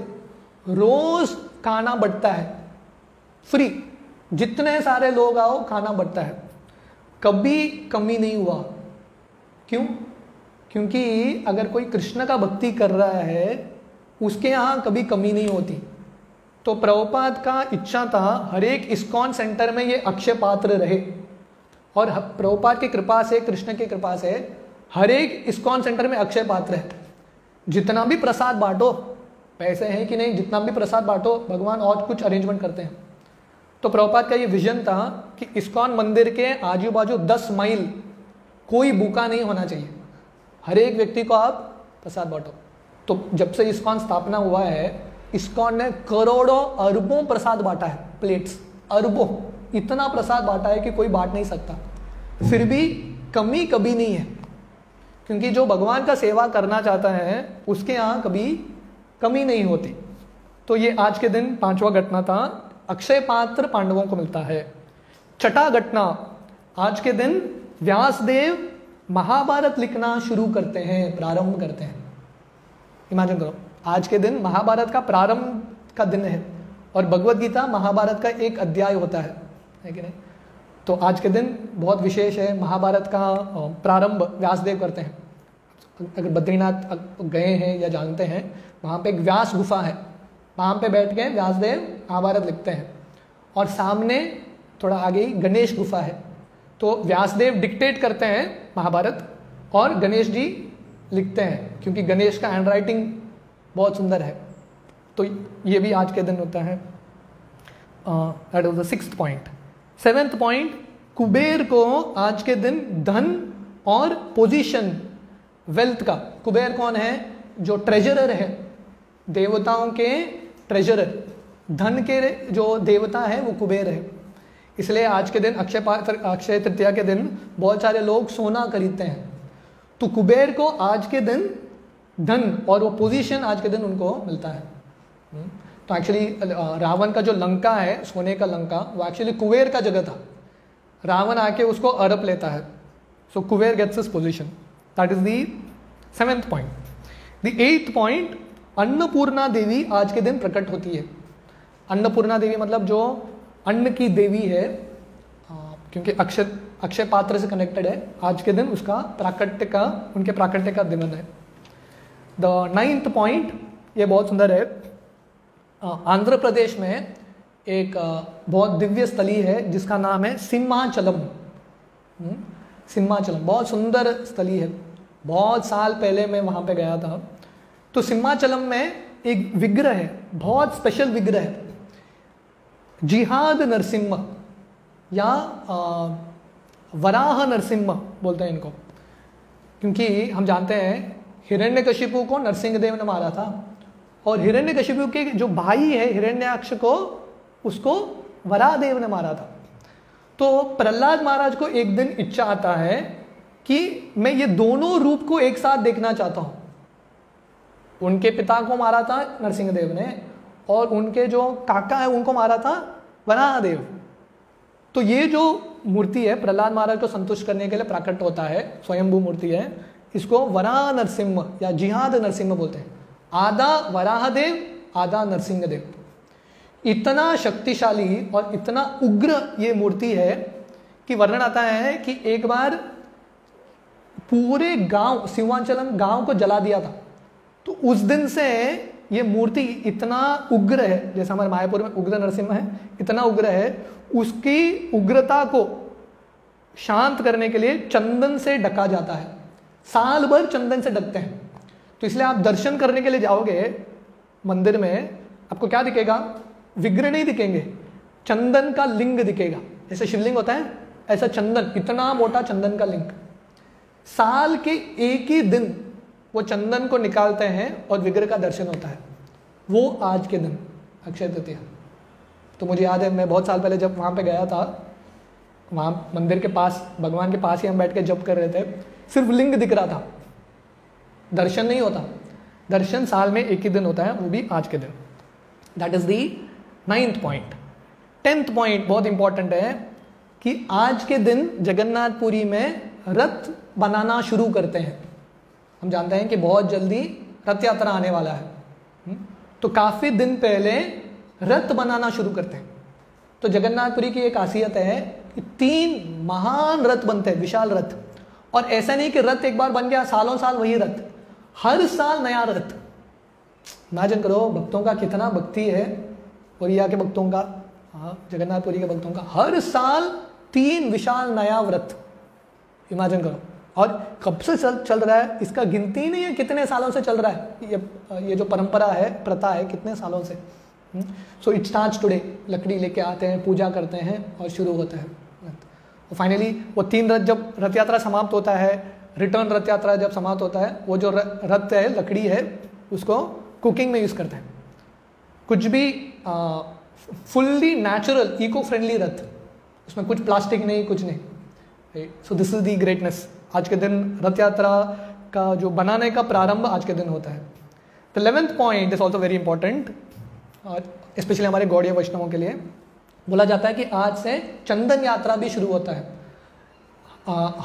रोज खाना बढ़ता है फ्री, जितने सारे लोग आओ खाना बढ़ता है, कभी कमी नहीं हुआ। क्यों? क्योंकि अगर कोई कृष्ण का भक्ति कर रहा है उसके यहाँ कभी कमी नहीं होती। तो प्रभुपाद का इच्छा था हर एक इस्कॉन सेंटर में ये अक्षय पात्र रहे, और प्रभुपाद की कृपा से, कृष्ण की कृपा से हर एक इस्कॉन सेंटर में अक्षय पात्र है। जितना भी प्रसाद बांटो, पैसे हैं कि नहीं, जितना भी प्रसाद बांटो, भगवान और कुछ अरेंजमेंट करते हैं। तो प्रभुपाद का ये विजन था कि इस्कॉन मंदिर के आजू बाजू 10 माइल कोई भूखा नहीं होना चाहिए, हर एक व्यक्ति को आप प्रसाद बांटो। तो जब से इस्कॉन स्थापना हुआ है, इस्कॉन ने करोड़ों अरबों प्रसाद बांटा है, प्लेट्स, अरबों, इतना प्रसाद बांटा है कि कोई बांट नहीं सकता। फिर भी कमी कभी नहीं है, क्योंकि जो भगवान का सेवा करना चाहता है उसके यहाँ कभी कमी नहीं होती। तो ये आज के दिन 5वां घटना था, अक्षय पात्र पांडवों को मिलता है। छठा घटना, आज के दिन व्यासदेव महाभारत लिखना शुरू करते हैं, प्रारंभ करते हैं। इमेजिन करो, आज के दिन महाभारत का प्रारंभ का दिन है, और भगवत गीता महाभारत का एक अध्याय होता है कि नहीं? तो आज के दिन बहुत विशेष है, महाभारत का प्रारंभ व्यासदेव करते हैं। अगर बद्रीनाथ गए हैं या जानते हैं, वहाँ पे एक व्यास गुफा है, वहाँ पे बैठ के व्यासदेव महाभारत लिखते हैं। और सामने थोड़ा आगे ही गणेश गुफा है, तो व्यासदेव डिक्टेट करते हैं महाभारत और गणेश जी लिखते हैं, क्योंकि गणेश का हैंड राइटिंग बहुत सुंदर है। तो ये भी आज के दिन होता है। That was the 6th point. 7th point, Kuber को आज के दिन धन और पोजीशन, वेल्थ का, कुबेर कौन है? जो ट्रेजरर है, देवताओं के ट्रेजरर, धन के जो देवता है वो कुबेर है। इसलिए आज के दिन अक्षय तृतीया के दिन बहुत सारे लोग सोना खरीदते हैं। तो कुबेर को आज के दिन धन और वो पोजीशन आज के दिन उनको मिलता है। तो एक्चुअली रावण का जो लंका है, सोने का लंका, वो एक्चुअली कुबेर का जगह था। रावण आके उसको हड़प लेता है। So Kuber gets his position. That is the 7th point. The 8th point, Annapurna Devi आज के दिन प्रकट होती है। अन्नपूर्णा देवी मतलब जो अन्न की देवी है, क्योंकि अक्षय पात्र से कनेक्टेड है। आज के दिन उसका प्राकट्य का, उनके प्राकट्य का दिन है। द 9th पॉइंट, ये बहुत सुंदर है। आंध्र प्रदेश में एक बहुत दिव्य स्थली है जिसका नाम है सिम्हाचलम। सिम्हाचलम बहुत सुंदर स्थली है। बहुत साल पहले मैं वहाँ पे गया था। तो सिम्हाचलम में एक विग्रह है, बहुत स्पेशल विग्रह है, जिहाद नरसिम्हा या वराह नरसिम्हा बोलते हैं इनको, क्योंकि हम जानते हैं हिरण्यकशिपु को नरसिंहदेव ने मारा था, और हिरण्यकशिपु के जो भाई है हिरण्याक्ष को, उसको वराहदेव ने मारा था। तो प्रहलाद महाराज को एक दिन इच्छा आता है कि मैं ये दोनों रूप को एक साथ देखना चाहता हूं। उनके पिता को मारा था नरसिंहदेव ने, और उनके जो काका है उनको मारा था वराहदेव। तो ये जो मूर्ति है प्रहलाद महाराज को संतुष्ट करने के लिए प्राकट होता है, स्वयंभू मूर्ति है। इसको वराह नरसिम्हा या जिहाद नरसिम्हा बोलते हैं। आधा वराहदेव, आधा नरसिंहदेव। इतना शक्तिशाली और इतना उग्र ये मूर्ति है कि वर्णन आता है कि एक बार पूरे गांव, सिंहाचलम गांव को जला दिया था। तो उस दिन से ये मूर्ति इतना उग्र है, जैसा हमारे मायापुर में उग्र नरसिम्हा है, इतना उग्र है। उसकी उग्रता को शांत करने के लिए चंदन से ढका जाता है। साल भर चंदन से ढकते हैं। तो इसलिए आप दर्शन करने के लिए जाओगे मंदिर में, आपको क्या दिखेगा? विग्रह नहीं दिखेंगे, चंदन का लिंग दिखेगा। जैसे शिवलिंग होता है, ऐसा चंदन, इतना मोटा चंदन का लिंग। साल के एक ही दिन वो चंदन को निकालते हैं और विग्रह का दर्शन होता है। वो आज के दिन अक्षय तृतीया। तो मुझे याद है, मैं बहुत साल पहले जब वहाँ पे गया था, वहाँ मंदिर के पास, भगवान के पास ही हम बैठ के जप कर रहे थे, सिर्फ लिंग दिख रहा था, दर्शन नहीं होता। दर्शन साल में एक ही दिन होता है, वो भी आज के दिन। That is the 9th point. 10th point बहुत इंपॉर्टेंट है कि आज के दिन जगन्नाथपुरी में रथ बनाना शुरू करते हैं। हम जानते हैं कि बहुत जल्दी रथ यात्रा आने वाला है, तो काफी दिन पहले रथ बनाना शुरू करते हैं। तो जगन्नाथपुरी की एक खासियत है कि 3 महान रथ बनते हैं, विशाल रथ। और ऐसा नहीं कि रथ एक बार बन गया सालों साल वही रथ, हर साल नया रथ। इमेजिन करो भक्तों का कितना भक्ति है, ओरिया के भक्तों का, हाँ जगन्नाथपुरी के भक्तों का, हर साल 3 विशाल नया व्रत। इमेजिन करो। और कब से चल रहा है इसका गिनती नहीं है, कितने सालों से चल रहा है ये जो परंपरा है, प्रथा है, कितने सालों से। So it starts today. लकड़ी लेके आते हैं, पूजा करते हैं और शुरू होता है। और फाइनली वो 3 रथ, जब रथ यात्रा समाप्त होता है, रिटर्न रथ यात्रा जब समाप्त होता है, वो जो रथ है, लकड़ी है, उसको कुकिंग में यूज़ करते हैं। कुछ भी फुल्ली नेचुरल इको फ्रेंडली रथ, उसमें कुछ प्लास्टिक नहीं, कुछ नहीं। So this is the greatness. आज के दिन रथ यात्रा का जो बनाने का प्रारंभ आज के दिन होता है। The 11th point is also very important, specially हमारे गौड़ीय वैष्णवों के लिए। बोला जाता है कि आज से चंदन यात्रा भी शुरू होता है।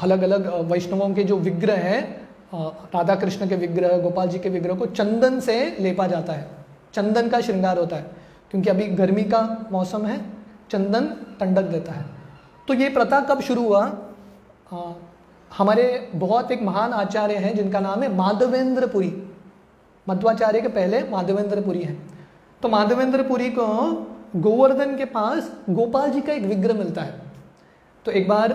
अलग अलग वैष्णवों के जो विग्रह हैं, राधा कृष्ण के विग्रह, गोपाल जी के विग्रह को चंदन से लेपा जाता है, चंदन का श्रृंगार होता है, क्योंकि अभी गर्मी का मौसम है, चंदन ठंडक देता है। तो ये प्रथा कब शुरू हुआ? हमारे बहुत एक महान आचार्य हैं जिनका नाम है माधवेंद्र पुरी। मध्वाचार्य के पहले माधवेंद्र पुरी हैं। तो माधवेंद्र पुरी को गोवर्धन के पास गोपाल जी का एक विग्रह मिलता है। तो एक बार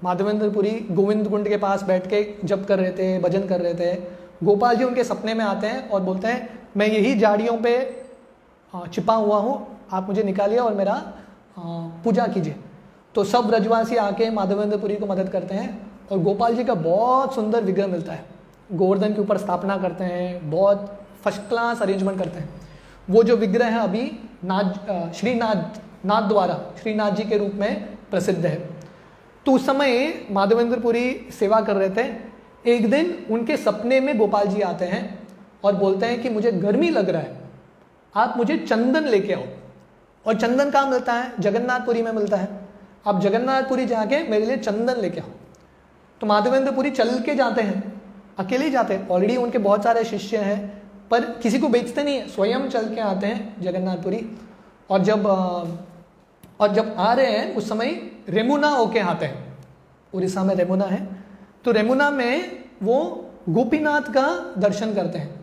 माधवेंद्र पुरी गोविंद कुंड के पास बैठ के जप कर रहे थे, भजन कर रहे थे। गोपाल जी उनके सपने में आते हैं और बोलते हैं, मैं यही झाड़ियों पे छिपा हुआ हूँ, आप मुझे निकालिए और मेरा पूजा कीजिए। तो सब ब्रजवासी आके माधवेंद्र पुरी को मदद करते हैं और गोपाल जी का बहुत सुंदर विग्रह मिलता है। गोवर्धन के ऊपर स्थापना करते हैं, बहुत फर्स्ट क्लास अरेंजमेंट करते हैं। वो जो विग्रह है अभी श्रीनाथ द्वारा श्रीनाथ जी के रूप में प्रसिद्ध है। तो उस समय माधवेंद्र पुरी सेवा कर रहे थे। एक दिन उनके सपने में गोपाल जी आते हैं और बोलते हैं कि मुझे गर्मी लग रहा है, आप मुझे चंदन लेके आओ। और चंदन कहाँ मिलता है? जगन्नाथपुरी में मिलता है। आप जगन्नाथपुरी जाके मेरे लिए चंदन लेके आओ। तो माधवेंद्र पुरी चल के जाते हैं, अकेले ही जाते हैं। ऑलरेडी उनके बहुत सारे शिष्य हैं, पर किसी को बेचते नहीं है, स्वयं चल के आते हैं जगन्नाथपुरी। और जब आ रहे हैं उस समय रेमुना होके आते हैं। उड़ीसा में रेमुना है, तो रेमुना में वो गोपीनाथ का दर्शन करते हैं।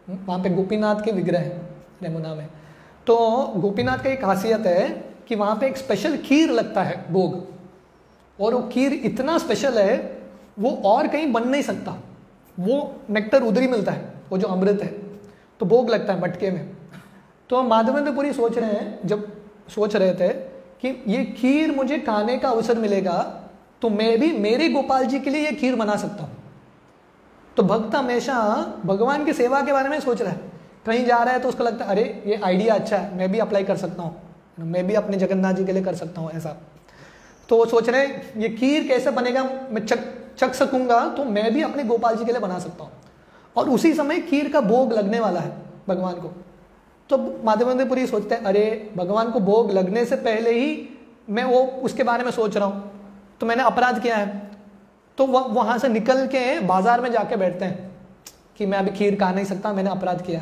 वहाँ पे गोपीनाथ के विग्रह हैं रेमुना में। तो गोपीनाथ का एक खासियत है कि वहाँ पे एक स्पेशल खीर लगता है, भोग। और वो खीर इतना स्पेशल है, वो और कहीं बन नहीं सकता। वो नेक्टर उधर ही मिलता है, वो जो अमृत है। तो भोग लगता है मटके में। तो माधवेंद्र पुरी सोच रहे थे कि ये खीर मुझे खाने का अवसर मिलेगा तो मैं भी मेरे गोपाल जी के लिए ये खीर बना सकता हूँ। तो भक्त हमेशा भगवान की सेवा के बारे में सोच रहा है। कहीं जा रहा है तो उसको लगता है, अरे ये आइडिया अच्छा है, मैं भी अप्लाई कर सकता हूँ, मैं भी अपने जगन्नाथ जी के लिए कर सकता हूँ ऐसा। तो वो सोच रहे ये खीर कैसे बनेगा, मैं चख सकूंगा तो मैं भी अपने गोपाल जी के लिए बना सकता हूँ। और उसी समय खीर का भोग लगने वाला है भगवान को। तो माधवेंद्र पुरी सोचते हैं, अरे भगवान को भोग लगने से पहले ही मैं वो उसके बारे में सोच रहा हूँ, तो मैंने अपराध किया है। तो वहाँ से निकल के बाजार में जाके बैठते हैं कि मैं अभी खीर खा नहीं सकता, मैंने अपराध किया।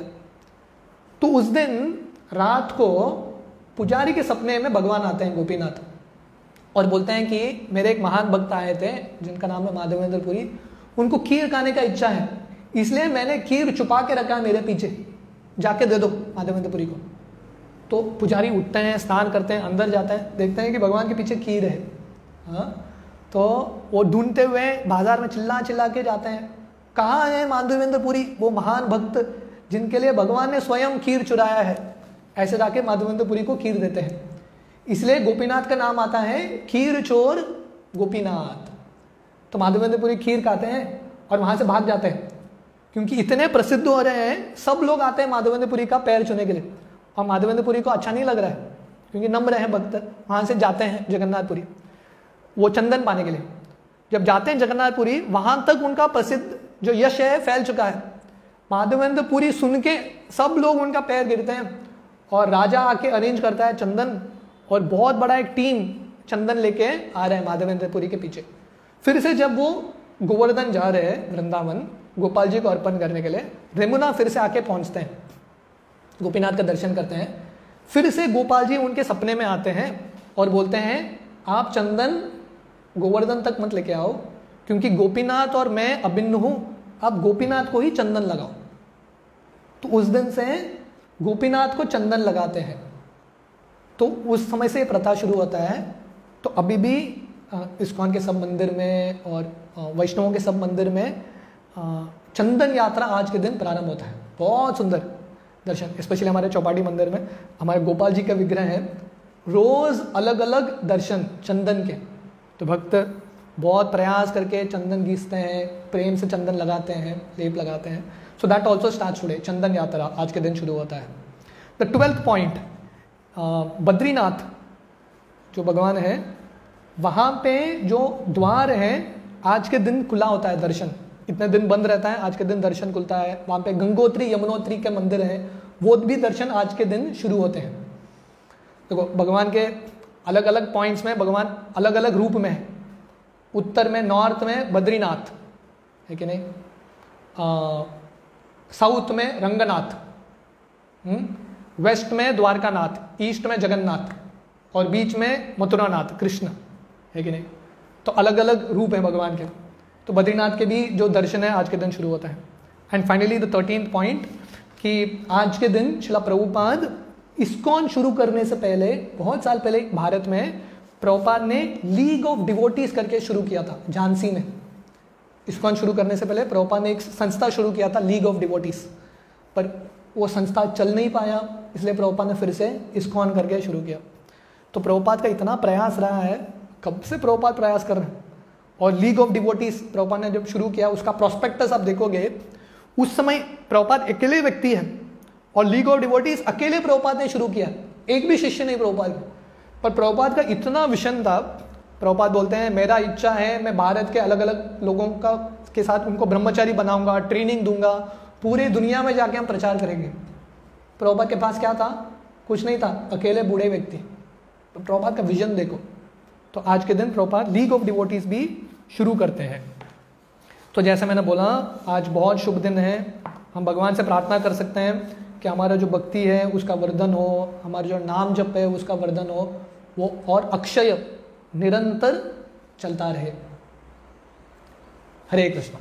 तो उस दिन रात को पुजारी के सपने में भगवान आते हैं गोपीनाथ और बोलते हैं कि मेरे एक महान भक्त आए थे जिनका नाम है माधवेंद्र पुरी, उनको खीर खाने का इच्छा है, इसलिए मैंने खीर छुपा के रखा है मेरे पीछे, जाके दे दो माधवेंद्र पुरी को। तो पुजारी उठते हैं, स्नान करते हैं, अंदर जाते हैं, देखते हैं कि भगवान के पीछे खीर है। हाँ, तो वो ढूंढते हुए बाजार में चिल्ला के जाते हैं, कहाँ है माधवेंद्र पुरी, वो महान भक्त जिनके लिए भगवान ने स्वयं खीर चुराया है। ऐसे जाके माधवेंद्र पुरी को खीर देते हैं। इसलिए गोपीनाथ का नाम आता है खीर चोर गोपीनाथ। तो माधवेंद्र पुरी खीर खाते हैं और वहां से भाग जाते हैं, क्योंकि इतने प्रसिद्ध हो रहे हैं, सब लोग आते हैं माधवेंद्र पुरी का पैर छूने के लिए। और माधवेंद्र पुरी को अच्छा नहीं लग रहा है, क्योंकि नम्र हैं भक्त। वहां से जाते हैं जगन्नाथपुरी वो चंदन पाने के लिए। जब जाते हैं जगन्नाथपुरी, वहां तक उनका प्रसिद्ध जो यश है फैल चुका है। माधवेंद्र पुरी सुन के सब लोग उनका पैर गिरते हैं और राजा आके अरेंज करता है चंदन, और बहुत बड़ा एक टीम चंदन लेके आ रहे हैं माधवेंद्र पुरी के पीछे। फिर से जब वो गोवर्धन जा रहे हैं वृंदावन गोपाल जी को अर्पण करने के लिए, रेमुना फिर से आके पहुंचते हैं, गोपीनाथ का दर्शन करते हैं। फिर से गोपाल जी उनके सपने में आते हैं और बोलते हैं आप चंदन गोवर्धन तक मत लेके आओ, क्योंकि गोपीनाथ और मैं अभिन्न हूं, आप गोपीनाथ को ही चंदन लगाओ। तो उस दिन से गोपीनाथ को चंदन लगाते हैं। तो उस समय से प्रथा शुरू होता है। तो अभी भी इस्कॉन के सब मंदिर में और वैष्णवों के सब मंदिर में चंदन यात्रा आज के दिन प्रारंभ होता है। बहुत सुंदर दर्शन, स्पेशली हमारे चौपाटी मंदिर में हमारे गोपाल जी का विग्रह है, रोज अलग अलग दर्शन चंदन के। तो भक्त बहुत प्रयास करके चंदन घिसते हैं, प्रेम से चंदन लगाते हैं, लेप लगाते हैं। So that also start today, Chandan Yatra आज के दिन शुरू होता है। द 12th पॉइंट, बद्रीनाथ जो भगवान है वहाँ पे जो द्वार है आज के दिन खुला होता है, दर्शन इतने दिन बंद रहता है, आज के दिन दर्शन खुलता है। वहाँ पे गंगोत्री यमुनोत्री के मंदिर हैं, वो भी दर्शन आज के दिन शुरू होते हैं। देखो भगवान के अलग अलग पॉइंट्स में भगवान अलग अलग रूप में है। उत्तर में नॉर्थ में बद्रीनाथ है कि नहीं, साउथ में रंगनाथ, वेस्ट में द्वारकानाथ, ईस्ट में जगन्नाथ और बीच में मथुरानाथ कृष्ण है कि नहीं। तो अलग अलग रूप है भगवान के। तो बद्रीनाथ के भी जो दर्शन है आज के दिन शुरू होता है। And finally the 13th point कि आज के दिन श्रील प्रभुपाद इस्कॉन शुरू करने से पहले, बहुत साल पहले भारत में प्रभुपाद ने लीग ऑफ डिवोटीज करके शुरू किया था झांसी में। इस्कॉन शुरू करने से पहले प्रभुपाद ने एक संस्था शुरू किया था लीग ऑफ डिवोटीज, पर वो संस्था चल नहीं पाया, इसलिए प्रभुपाद ने फिर से इस्कॉन करके शुरू किया। तो प्रभुपाद का इतना प्रयास रहा है, कब से प्रभुपाद प्रयास कर रहे हैं। और लीग ऑफ डिवोटीज प्रभुपाद ने जब शुरू किया, उसका प्रोस्पेक्टस आप देखोगे, उस समय प्रभुपाद अकेले व्यक्ति है और लीग ऑफ डिवोटीज अकेले प्रभुपाद ने शुरू किया, एक भी शिष्य नहीं प्रभुपाद का। पर प्रभुपाद का इतना विजन था, प्रभुपाद बोलते हैं मेरा इच्छा है मैं भारत के अलग अलग लोगों का के साथ उनको ब्रह्मचारी बनाऊंगा, ट्रेनिंग दूंगा, पूरे दुनिया में जाके हम प्रचार करेंगे। प्रभुपाद के पास क्या था? कुछ नहीं था, अकेले बूढ़े व्यक्ति। तो प्रभुपाद का विजन देखो। तो आज के दिन प्रभुपाद लीग ऑफ डिवोटीज भी शुरू करते हैं। तो जैसे मैंने बोला, आज बहुत शुभ दिन है, हम भगवान से प्रार्थना कर सकते हैं कि हमारा जो भक्ति है उसका वर्धन हो, हमारा जो नाम जप है उसका वर्धन हो, वो और अक्षय निरंतर चलता रहे। हरे कृष्ण।